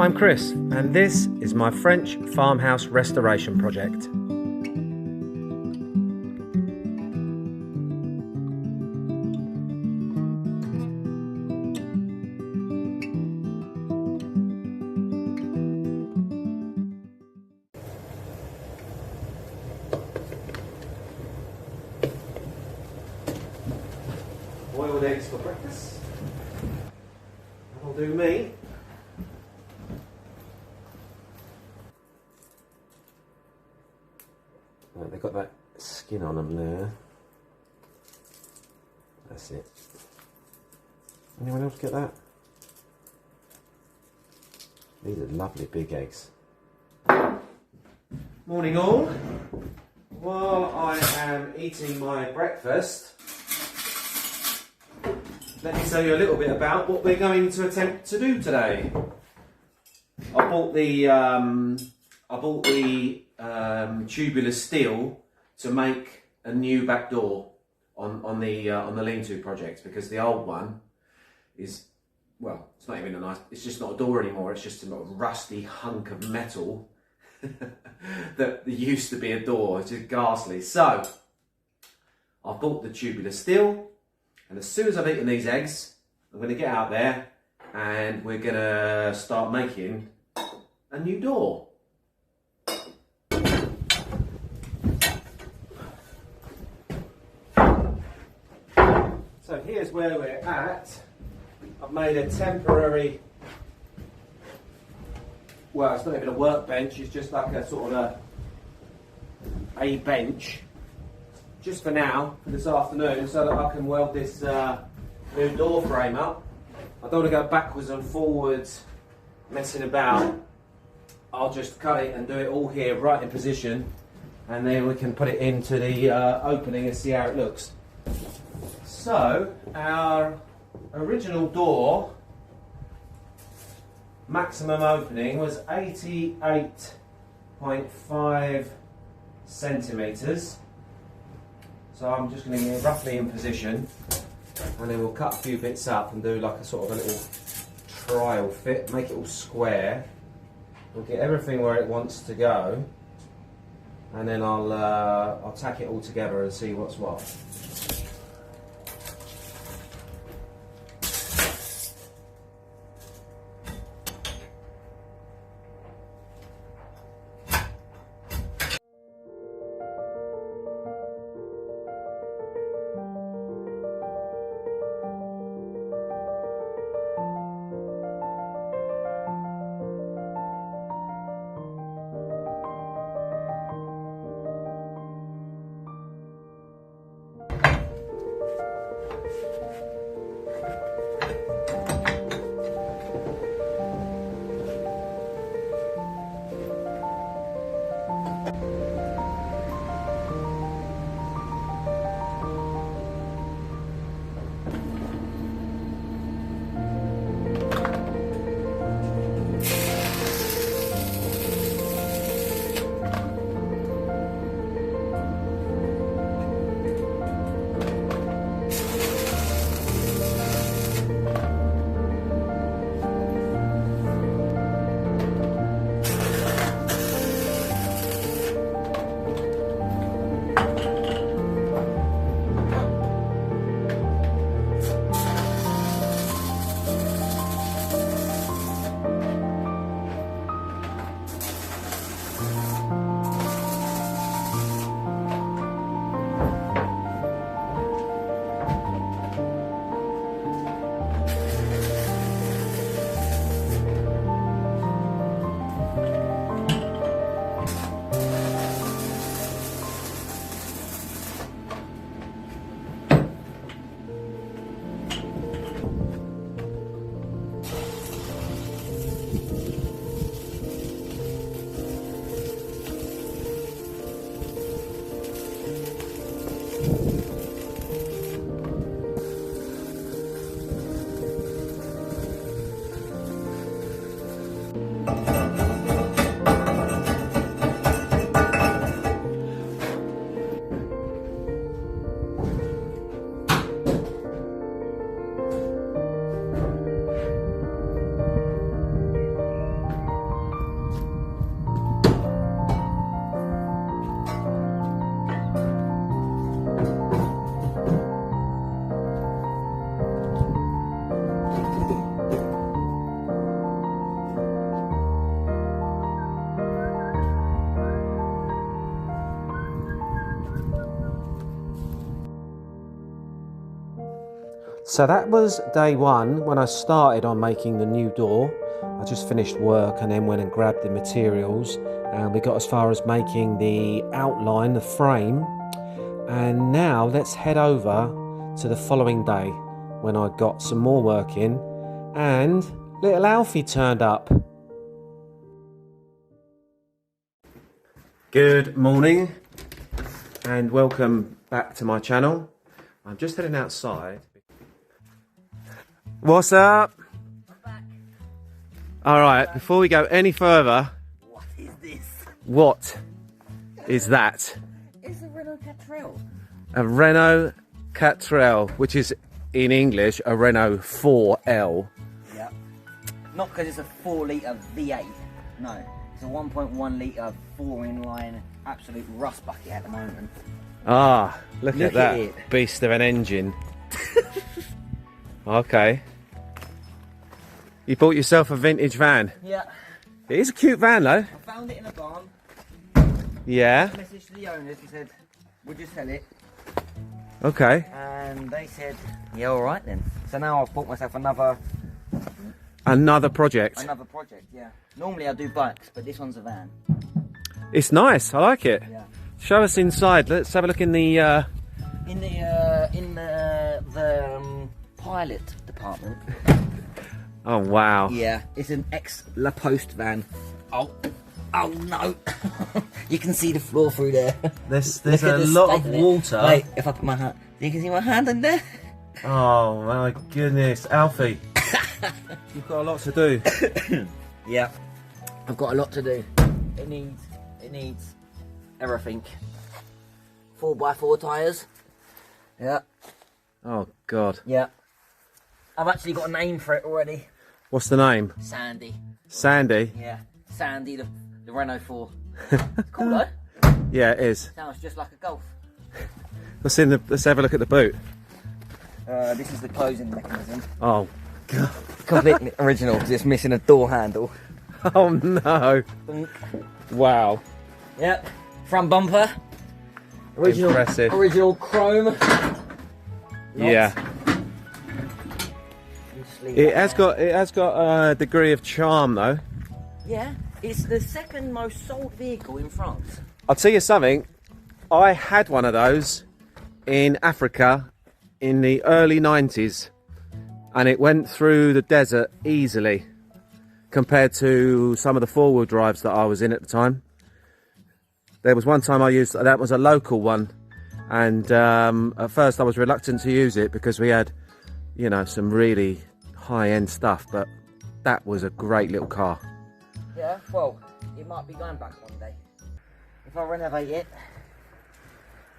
I'm Chris, and this is my French farmhouse restoration project. Boiled eggs for breakfast. That'll do me. Right, they've got that skin on them there. That's it. Anyone else get that? These are lovely big eggs. Morning all. While I am eating my breakfast, let me tell you a little bit about what we're going to attempt to do today. I bought the tubular steel to make a new back door on the lean-to project, because the old one is, well, it's not even a nice, it's just not a door anymore, it's just a rusty hunk of metal that used to be a door. It's just ghastly. So I bought the tubular steel, and as soon as I've eaten these eggs, I'm going to get out there and we're going to start making a new door. So here's where we're at. I've made a temporary, well, it's not even a workbench, it's just like a sort of a bench, just for now, for this afternoon, so that I can weld this new door frame up. I don't want to go backwards and forwards messing about. I'll just cut it and do it all here right in position, and then we can put it into the opening and see how it looks. So our original door maximum opening was 88.5 centimetres. So I'm just going to get roughly in position, and then we'll cut a few bits up and do like a sort of a little trial fit, make it all square. We'll get everything where it wants to go, and then I'll tack it all together and see what's what. So that was day one when I started on making the new door. I just finished work and then went and grabbed the materials, and we got as far as making the outline, the frame. And now let's head over to the following day when I got some more work in and little Alfie turned up. Good morning and welcome back to my channel. I'm just heading outside. What's up? I'm back. Alright, before we go any further, What is this? what is that? It's a Renault Catrel. A Renault Catrel, which is in English a Renault 4L. Yep. Not because it's a 4-litre V8. No, it's a 1.1 litre 4-in-line absolute rust bucket at the moment. Ah, look at that it. beast of an engine. Okay. You bought yourself a vintage van. Yeah. It is a cute van though. I found it in a barn. Yeah. Messaged the owners and said, would you sell it? Okay. And they said, yeah, alright then. So now I've bought myself another project. yeah. Normally I do bikes, but this one's a van. It's nice. I like it. Yeah. Show us inside. Let's have a look in the. In the pilot department. Oh wow. Yeah, it's an ex-La Poste van. Oh no! You can see the floor through there. There's a lot of water. Wait, if I put my hand, you can see my hand in there. Oh my goodness, Alfie, you've got a lot to do. Yeah, I've got a lot to do. It needs everything. 4x4 tyres. Yeah. Oh god. Yeah. I've actually got a name for it already. What's the name? Sandy. Sandy. Yeah. Sandy, the Renault 4. It's cool though. Yeah, it is. Sounds just like a Golf. Let's have a look at the boot. This is the closing mechanism. Oh god. Completely original because it's missing a door handle. Oh no. Wow. Yep. Front bumper. Original, impressive. Original chrome. Yeah. It has got a degree of charm though. Yeah. It's the second most sold vehicle in France. I'll tell you something. I had one of those in Africa in the early 90s, and it went through the desert easily compared to some of the four-wheel drives that I was in at the time. There was one time I used, that was a local one, and at first I was reluctant to use it because we had, you know, some really high-end stuff, but that was a great little car. Yeah, well, it might be going back one day. If I renovate it,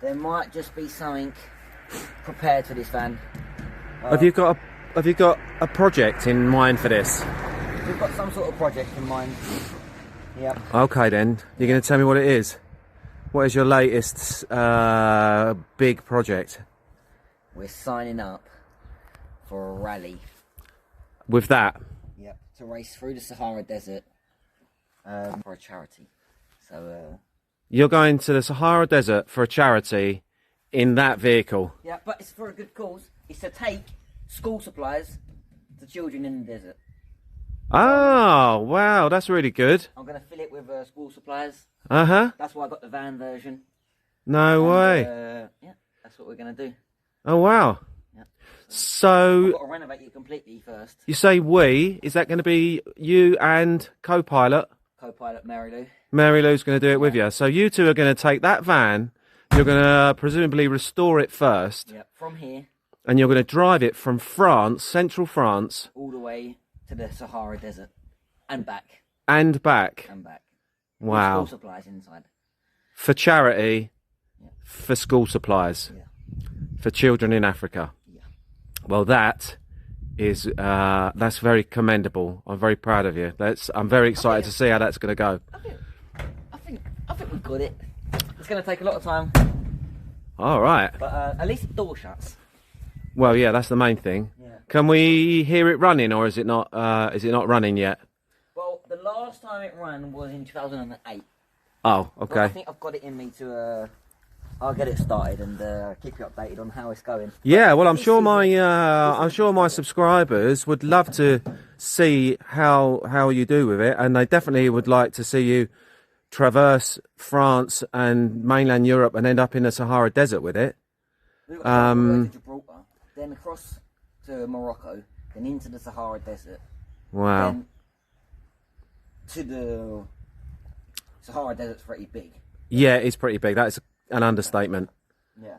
there might just be something prepared for this van. Have you got a project in mind for this? We've got some sort of project in mind. Yep. Okay then, you're going to tell me what it is. What is your latest big project? We're signing up for a rally. With that? Yep. To race through the Sahara Desert for a charity. So. You're going to the Sahara Desert for a charity in that vehicle? Yeah, but it's for a good cause. It's to take school supplies to children in the desert. Oh, wow, that's really good. I'm going to fill it with school supplies. Uh-huh. That's why I got the van version. No way. Yeah, that's what we're going to do. Oh, wow. Yeah. So, I've got to renovate it completely first. you say we, is that going to be you and co-pilot? Co-pilot Mary Lou. Mary Lou's going to do it with you. So you two are going to take that van, you're going to presumably restore it first. Yep, from here. And you're going to drive it from France, central France. All the way to the Sahara Desert. And back. And back. And back. Wow. With school supplies inside. For charity, Yeah. for school supplies, Yeah. for children in Africa. Yeah. Well, that's very commendable. I'm very proud of you. I'm very excited to see how that's going to go. I think we've got it. It's going to take a lot of time. All right. But at least the door shuts. Well, yeah, that's the main thing. Yeah. Can we hear it running, or is it not? Is it not running yet? Well, the last time it ran was in 2008. Oh, But okay. I think I've got it in me to I'll get it started and keep you updated on how it's going. Yeah, well, I'm sure my subscribers would love to see how you do with it, and they definitely would like to see you traverse France and mainland Europe and end up in the Sahara Desert with it. We've got to go to Gibraltar, then across to Morocco, then into the Sahara Desert. Wow. Then to the Sahara Desert's pretty big. Yeah, it's pretty big. That's an understatement. Yeah.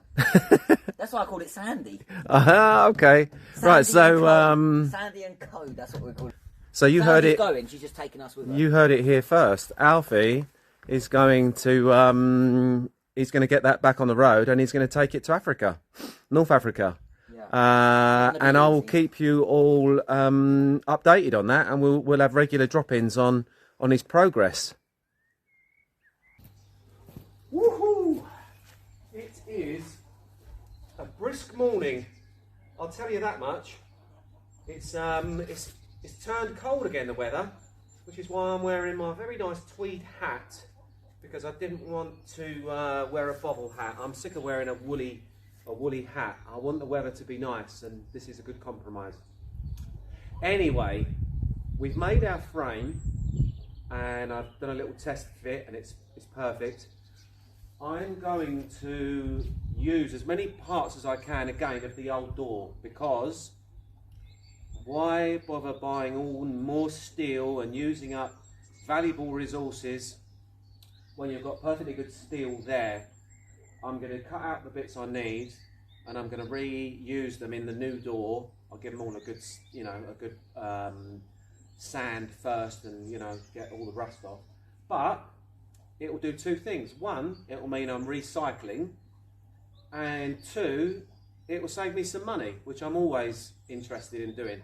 That's why I called it Sandy. Okay. Sandy Right, so Sandy and Code, that's what we call it. so you heard it. Going, she's just taking us with her. You heard it here first. Alfie is going to he's going to get that back on the road, and he's going to take it to Africa, North Africa. Yeah. And I'll keep you all updated on that, and we'll have regular drop-ins on his progress. Woohoo! It is a brisk morning. I'll tell you that much. It's turned cold again, the weather, which is why I'm wearing my very nice tweed hat, because I didn't want to wear a bobble hat. I'm sick of wearing a woolly hat. I want the weather to be nice, and this is a good compromise. Anyway, we've made our frame, and I've done a little test fit, and it's perfect. I'm going to use as many parts as I can again of the old door, because why bother buying all more steel and using up valuable resources when you've got perfectly good steel there? I'm going to cut out the bits I need, and I'm going to reuse them in the new door. I'll give them all a good, sand first, and get all the rust off. But it will do two things. One, it will mean I'm recycling, and two, it will save me some money, which I'm always interested in doing.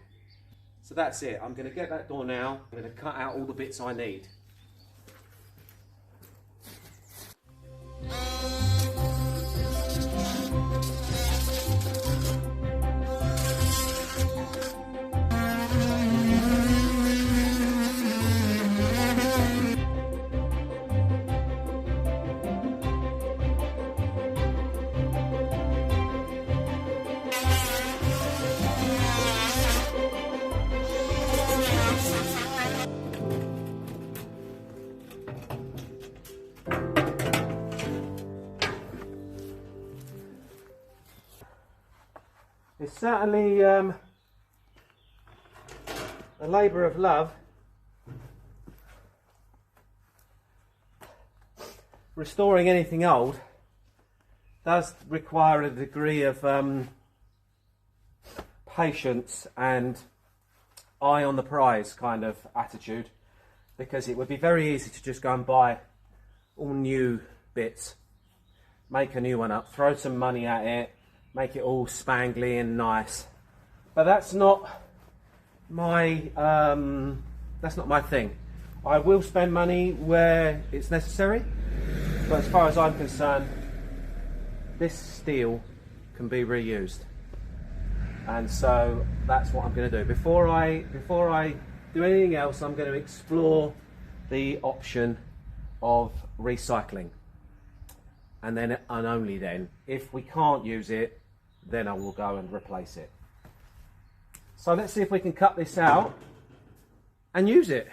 So that's it. I'm going to get that door now. I'm going to cut out all the bits I need. It's certainly a labour of love. Restoring anything old does require a degree of patience and eye on the prize kind of attitude, because it would be very easy to just go and buy all new bits, make a new one up, throw some money at it, make it all spangly and nice. But that's not my thing. I will spend money where it's necessary, but as far as I'm concerned, this steel can be reused, and so that's what I'm going to do. Before I do anything else, I'm going to explore the option of recycling, and only then, if we can't use it, then I will go and replace it. So let's see if we can cut this out and use it.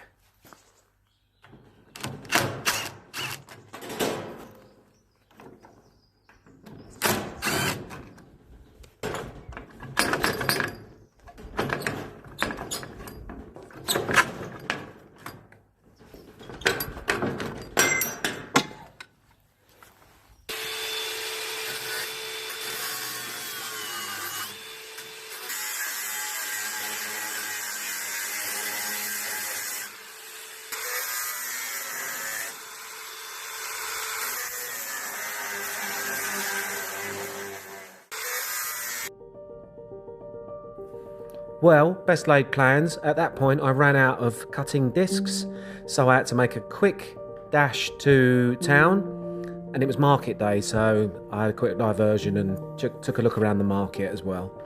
Well, best laid plans. At that point, I ran out of cutting discs, so I had to make a quick dash to town, and it was market day, so I had a quick diversion and took a look around the market as well.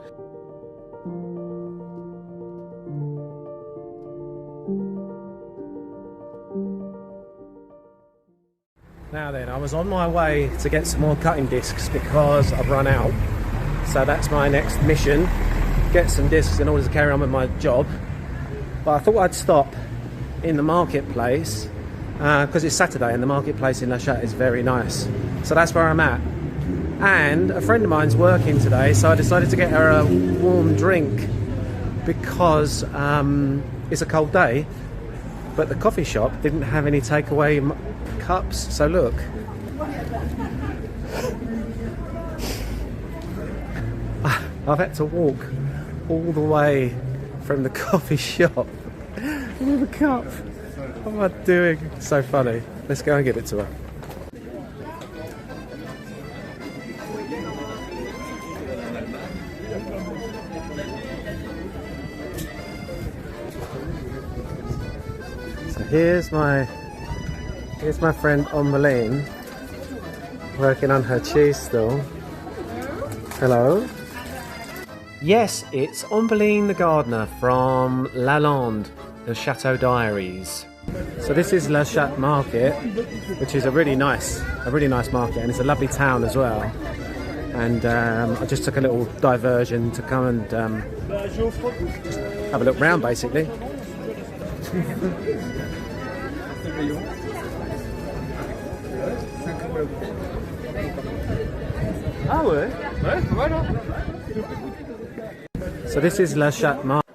Now then, I was on my way to get some more cutting discs because I've run out. So that's my next mission, get some discs in order to carry on with my job. But I thought I'd stop in the marketplace because it's Saturday and the marketplace in La Chatte is very nice. So that's where I'm at. And a friend of mine's working today, so I decided to get her a warm drink because it's a cold day. But the coffee shop didn't have any takeaway cups, so look. I've had to walk all the way from the coffee shop with a cup. What am I doing? So funny. Let's go and give it to her. So here's my friend Ombeline working on her cheese stall. Hello. Yes, it's Ombeline the gardener from Lalande, the Chateau Diaries. So this is La Chatte Market, which is a really nice market, and it's a lovely town as well. And I just took a little diversion to come and just have a look round, basically. Ah ouais, ouais, voilà. So this is La Chatte Market.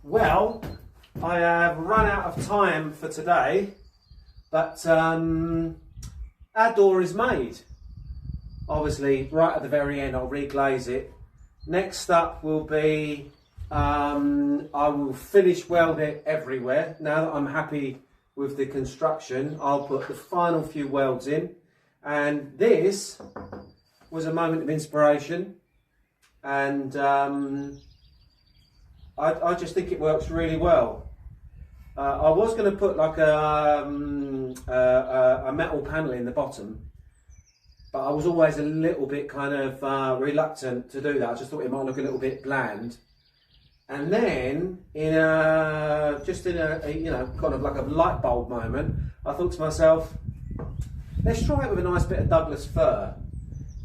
Well, I have run out of time for today, but our door is made. Obviously, right at the very end, I'll reglaze it. Next up will be, I will finish weld it everywhere. Now that I'm happy with the construction, I'll put the final few welds in. And this was a moment of inspiration, and I just think it works really well. I was going to put like a metal panel in the bottom, but I was always a little bit kind of reluctant to do that. I just thought it might look a little bit bland. And then, in a you know, kind of like a light bulb moment, I thought to myself, let's try it with a nice bit of Douglas fir.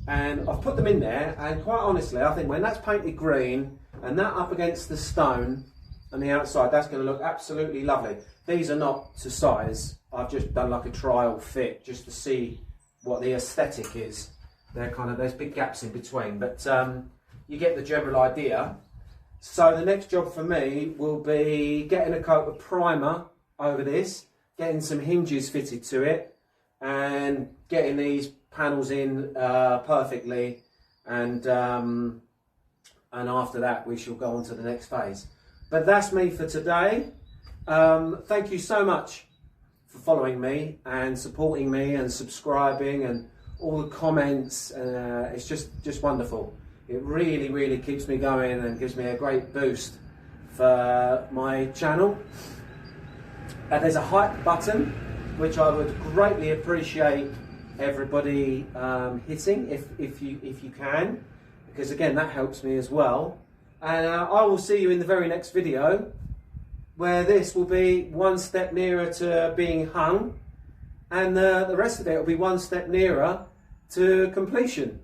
And I've put them in there, and quite honestly, I think when that's painted green and that up against the stone on the outside, that's going to look absolutely lovely. These are not to size. I've just done like a trial fit just to see what the aesthetic is. They're kind of, there's big gaps in between, but you get the general idea. So the next job for me will be getting a coat of primer over this, getting some hinges fitted to it, and getting these panels in perfectly, and after that we shall go on to the next phase. But that's me for today. Thank you so much for following me and supporting me and subscribing and all the comments. It's just wonderful. It really keeps me going and gives me a great boost for my channel. There's a hype button, which I would greatly appreciate everybody hitting if you can, because again that helps me as well. And I will see you in the very next video, where this will be one step nearer to being hung, and the rest of it will be one step nearer to completion.